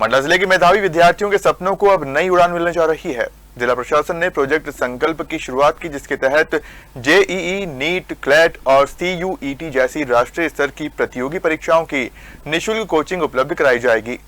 मंडला जिले के मेधावी विद्यार्थियों के सपनों को अब नई उड़ान मिलने जा रही है। जिला प्रशासन ने प्रोजेक्ट संकल्प की शुरुआत की, जिसके तहत जेईई, नीट, क्लैट और सीयूईटी जैसी राष्ट्रीय स्तर की प्रतियोगी परीक्षाओं की निःशुल्क कोचिंग उपलब्ध कराई जाएगी।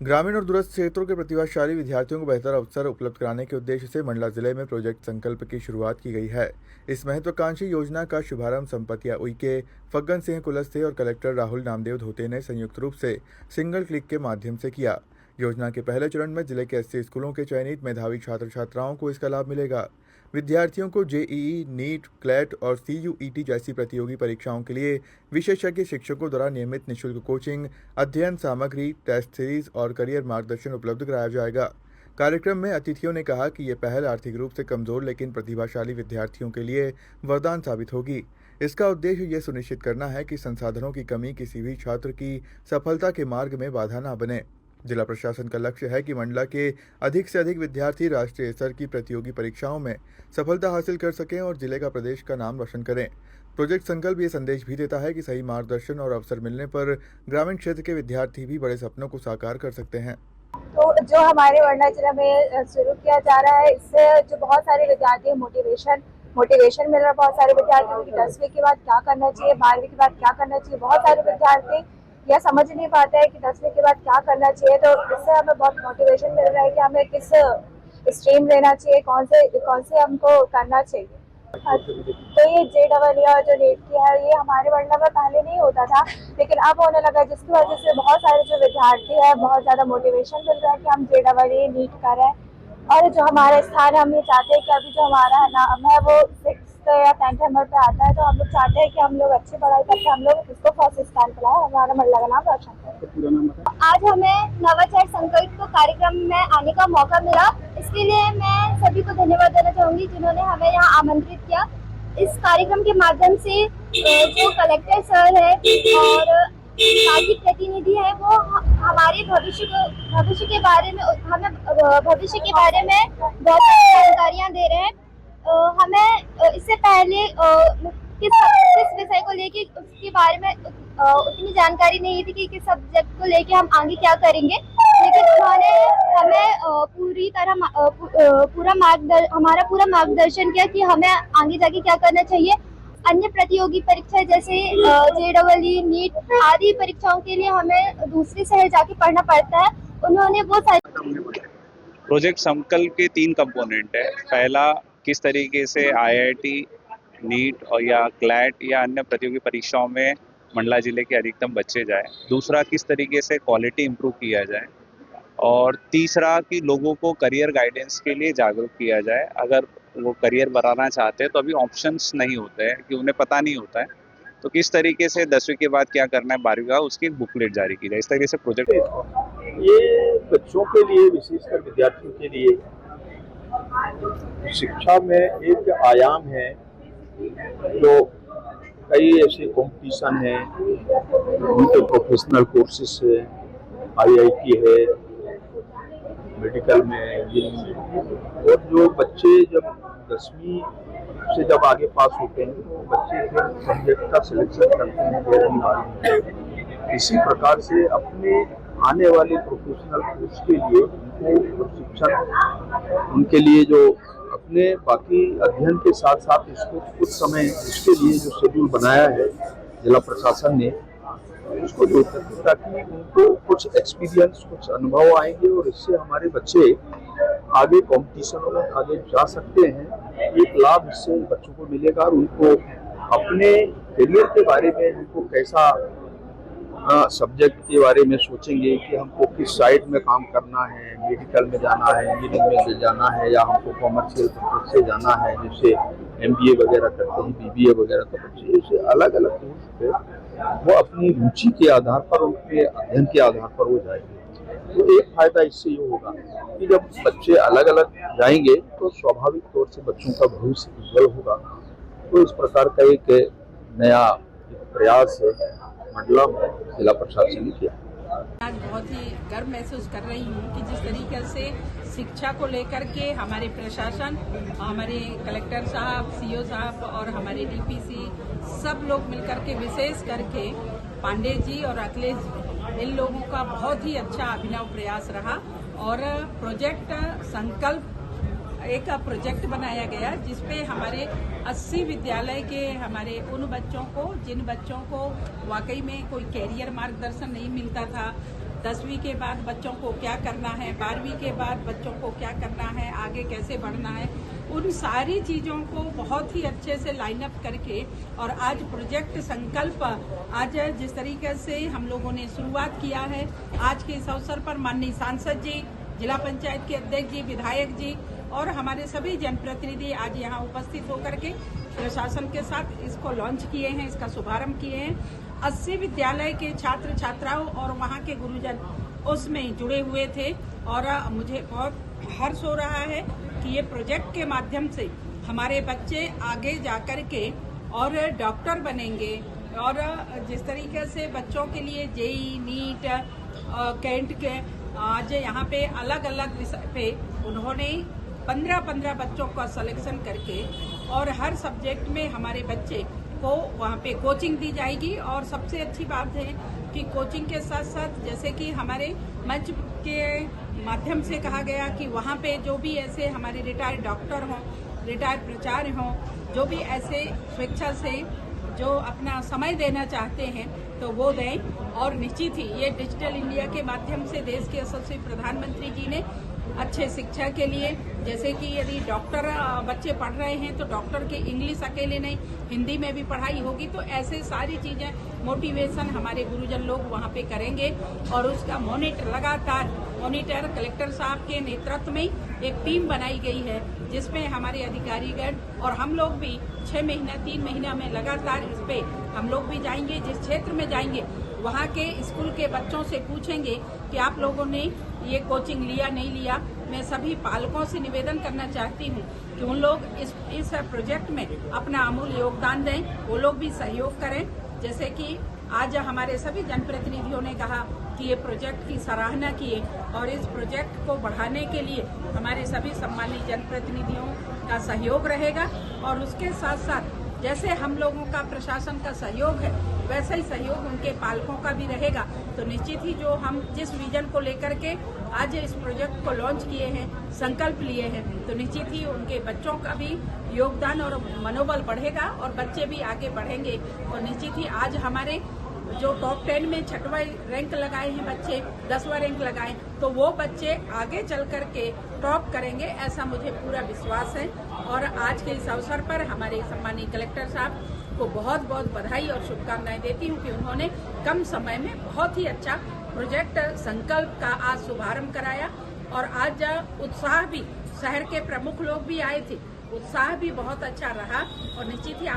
ग्रामीण और दूरस्थ क्षेत्रों के प्रतिभाशाली विद्यार्थियों को बेहतर अवसर उपलब्ध कराने के उद्देश्य से मंडला जिले में प्रोजेक्ट संकल्प की शुरुआत की गई है। इस महत्वाकांक्षी योजना का शुभारंभ संपतिया उइके, फग्गन सिंह कुलस्ते और कलेक्टर राहुल नामदेव धोते ने संयुक्त रूप से सिंगल क्लिक के माध्यम से किया। योजना के पहले चरण में जिले के 80 स्कूलों के चयनित मेधावी छात्र छात्राओं को इसका लाभ मिलेगा। विद्यार्थियों को जेईई, नीट, क्लैट और सीयूईटी जैसी प्रतियोगी परीक्षाओं के लिए विशेषज्ञ शिक्षकों द्वारा नियमित निःशुल्क कोचिंग, अध्ययन सामग्री, टेस्ट सीरीज और करियर मार्गदर्शन उपलब्ध कराया जाएगा। कार्यक्रम में अतिथियों ने कहा कि ये पहल आर्थिक रूप से कमजोर लेकिन प्रतिभाशाली विद्यार्थियों के लिए वरदान साबित होगी। इसका उद्देश्य ये सुनिश्चित करना है कि संसाधनों की कमी किसी भी छात्र की सफलता के मार्ग में बाधा न बने। जिला प्रशासन का लक्ष्य है कि मंडला के अधिक से अधिक विद्यार्थी राष्ट्रीय स्तर की प्रतियोगी परीक्षाओं में सफलता हासिल कर सकें और जिले का, प्रदेश का नाम रोशन करें। प्रोजेक्ट संकल्प ये संदेश भी देता है कि सही मार्गदर्शन और अवसर मिलने पर ग्रामीण क्षेत्र के विद्यार्थी भी बड़े सपनों को साकार कर सकते हैं। तो जो हमारे मंडला जिला में शुरू किया जा रहा है, इससे जो बहुत सारे विद्यार्थी मोटिवेशन मिल रहा है। बहुत सारे विद्यार्थियों की 10वीं के बाद क्या करना चाहिए, 12वीं के बाद क्या करना चाहिए। बहुत सारे विद्यार्थी यह समझ नहीं पाते हैं कि 10वीं के बाद क्या करना चाहिए। तो इससे हमें बहुत मोटिवेशन मिल रहा है कि हमें किस स्ट्रीम लेना चाहिए, कौन से हमको करना चाहिए। तो ये जेईई और जो नीट की है, ये हमारे मंडला में पहले नहीं होता था, लेकिन अब होने लगा, जिसकी वजह से बहुत सारे जो विद्यार्थी है बहुत ज़्यादा मोटिवेशन मिल रहा है कि हम जेईई, नीट करें। और जो हमारा स्थान है, हम ये चाहते हैं कि अभी जो हमारा नाम है वो 6th या 10th नंबर पे आता है, तो हम लोग चाहते हैं कि हम लोग अच्छी पढ़ाई करके हम लोग इसको फर्स्ट स्थान पर लाए, हमारा मंडला का नाम रोशन करें। आज हमें नवाचार संकल्प कार्यक्रम में आने का मौका मिला, इसके लिए मैं सभी को धन्यवाद देना चाहूंगी जिन्होंने हमें यहाँ आमंत्रित किया। इस कार्यक्रम के माध्यम से जो कलेक्टर सर है और बाकी प्रतिनिधि है, वो हमारे भविष्य के बारे में हमें भविष्य के बारे में बहुत सारी जानकारियाँ दे रहे हैं। हमें इससे पहले किस विषय को लेके उसके बारे में उतनी जानकारी नहीं थी कि किस सब्जेक्ट को लेके हम आगे क्या करेंगे, लेकिन उन्होंने हमें हमारा पूरा मार्गदर्शन किया कि हमें आगे जाके क्या करना चाहिए। अन्य प्रतियोगी परीक्षा जैसे जेईई, नीट आदि परीक्षाओं के लिए हमें दूसरे शहर जाके पढ़ना पड़ता है। उन्होंने वो सारी प्रोजेक्ट संकल्प के 3 कंपोनेंट है। पहला, किस तरीके से आईआईटी, नीट और या क्लैट या अन्य प्रतियोगी परीक्षाओं में मंडला जिले के अधिकतम बच्चे जाए। दूसरा, किस तरीके से क्वालिटी इंप्रूव किया जाए। और तीसरा, कि लोगों को करियर गाइडेंस के लिए जागरूक किया जाए। अगर वो करियर बनाना चाहते हैं तो अभी ऑप्शंस नहीं होते हैं, कि उन्हें पता नहीं होता है, तो किस तरीके से 10वीं के बाद क्या करना है, 12वीं का, उसकी एक बुकलेट जारी की जाए। इस तरीके से प्रोजेक्ट ये बच्चों के लिए, विशेषकर विद्यार्थियों के लिए शिक्षा में एक आयाम है। जो कई ऐसे कंपटीशन हैं, उनके प्रोफेशनल कोर्सेस है, आईआईटी है, मेडिकल में, इंजीनियरिंग। और जो बच्चे जब 10वीं से जब आगे पास होते हैं तो बच्चे फिर सब्जेक्ट का सिलेक्शन करते हैं 12वीं वाले। इसी प्रकार से अपने आने वाले प्रोफेशनल कोर्स के लिए उनको प्रशिक्षण, उनके लिए जो अपने बाकी अध्ययन के साथ साथ इसको कुछ समय इसके लिए जो शेड्यूल बनाया है जिला प्रशासन ने, उसको देते हैं ताकि उनको कुछ एक्सपीरियंस, कुछ अनुभव आएंगे और इससे हमारे बच्चे आगे कंपटीशनों में आगे जा सकते हैं। एक लाभ इससे बच्चों को मिलेगा और उनको अपने करियर के बारे में, उनको कैसा सब्जेक्ट के बारे में सोचेंगे कि हमको किस साइड में काम करना है, मेडिकल में जाना है, इंजीनियरिंग में जाना है, या हमको कॉमर्शियल सब्जेक्ट से जाना है, जैसे MBA वगैरह करते हैं, BBA वगैरह। तो बच्चे ऐसे अलग अलग कोर्स पे वो अपनी रुचि के आधार पर, उनके अध्ययन के आधार पर वो जाएंगे। तो एक फायदा इससे ये होगा कि जब बच्चे अलग अलग जाएंगे तो स्वाभाविक तौर से बच्चों का भविष्य उज्जवल होगा। तो इस प्रकार का एक नया प्रयास है मंडला में जिला प्रशासन ने किया। आज बहुत ही गर्व महसूस कर रही हूँ कि जिस तरीके से शिक्षा को लेकर के हमारे प्रशासन, हमारे कलेक्टर साहब, सीओ साहब और हमारे DPC सब लोग मिलकर के, विशेष करके पांडे जी और अखिलेश जी इन लोगों का बहुत ही अच्छा अभिनव प्रयास रहा और प्रोजेक्ट संकल्प एक प्रोजेक्ट बनाया गया जिसपे हमारे 80 विद्यालय के हमारे उन बच्चों को जिन बच्चों को वाकई में कोई कैरियर मार्गदर्शन नहीं मिलता था, 10वीं के बाद बच्चों को क्या करना है, 12वीं के बाद बच्चों को क्या करना है, आगे कैसे बढ़ना है, उन सारी चीज़ों को बहुत ही अच्छे से लाइन अप करके और आज प्रोजेक्ट संकल्प आज जिस तरीके से हम लोगों ने शुरुआत किया है, आज के इस अवसर पर माननीय सांसद जी, जिला पंचायत के अध्यक्ष जी, विधायक जी और हमारे सभी जनप्रतिनिधि आज यहाँ उपस्थित होकर के प्रशासन के साथ इसको लॉन्च किए हैं, इसका शुभारंभ किए हैं। 80 विद्यालय के छात्र छात्राओं और वहाँ के गुरुजन उसमें जुड़े हुए थे और मुझे बहुत हर्ष हो रहा है कि ये प्रोजेक्ट के माध्यम से हमारे बच्चे आगे जाकर के और डॉक्टर बनेंगे और जिस तरीके से बच्चों के लिए जेई, नीट, कैंट के आज यहाँ पे अलग अलग विषय पे उन्होंने 15 बच्चों का सिलेक्शन करके और हर सब्जेक्ट में हमारे बच्चे को वहाँ पे कोचिंग दी जाएगी। और सबसे अच्छी बात है कि कोचिंग के साथ साथ जैसे कि हमारे मंच के माध्यम से कहा गया कि वहाँ पे जो भी ऐसे हमारे रिटायर्ड डॉक्टर हों, रिटायर्ड प्राचार्य हों, जो भी ऐसे स्वेच्छा से जो अपना समय देना चाहते हैं तो वो दें। और निश्चित ही ये डिजिटल इंडिया के माध्यम से देश के यशस्वी प्रधानमंत्री जी ने अच्छे शिक्षा के लिए, जैसे कि यदि डॉक्टर बच्चे पढ़ रहे हैं तो डॉक्टर के इंग्लिश अकेले नहीं, हिंदी में भी पढ़ाई होगी, तो ऐसे सारी चीज़ें मोटिवेशन हमारे गुरुजन लोग वहाँ पे करेंगे। और उसका मॉनिटर कलेक्टर साहब के नेतृत्व में एक टीम बनाई गई है जिसमें हमारे अधिकारीगण और हम लोग भी 6 महीना 3 महीना में लगातार इस पे हम लोग भी जाएंगे। जिस क्षेत्र में जाएंगे वहाँ के स्कूल के बच्चों से पूछेंगे कि आप लोगों ने ये कोचिंग लिया नहीं लिया। मैं सभी पालकों से निवेदन करना चाहती हूँ कि उन लोग इस प्रोजेक्ट में अपना अमूल्य योगदान दें, वो लोग भी सहयोग करें। जैसे कि आज हमारे सभी जनप्रतिनिधियों ने कहा कि ये प्रोजेक्ट की सराहना किए और इस प्रोजेक्ट को बढ़ाने के लिए हमारे सभी सम्मानित जनप्रतिनिधियों का सहयोग रहेगा। और उसके साथ साथ जैसे हम लोगों का प्रशासन का सहयोग है वैसा ही सहयोग उनके पालकों का भी रहेगा। तो निश्चित ही जो हम जिस विजन को लेकर के आज इस प्रोजेक्ट को लॉन्च किए हैं, संकल्प लिए हैं, तो निश्चित ही उनके बच्चों का भी योगदान और मनोबल बढ़ेगा और बच्चे भी आगे बढ़ेंगे। और निश्चित ही आज हमारे जो टॉप 10 में 6वां रैंक लगाए हैं बच्चे, 10वां रैंक लगाए, तो वो बच्चे आगे चल करके टॉप करेंगे, ऐसा मुझे पूरा विश्वास है। और आज के इस अवसर पर हमारे सम्मानीय कलेक्टर साहब को बहुत बहुत बधाई और शुभकामनाएं देती हूँ कि उन्होंने कम समय में बहुत ही अच्छा प्रोजेक्ट संकल्प का आज शुभारंभ कराया। और आज उत्साह भी, शहर के प्रमुख लोग भी आए थे, उत्साह भी बहुत अच्छा रहा। और निश्चित ही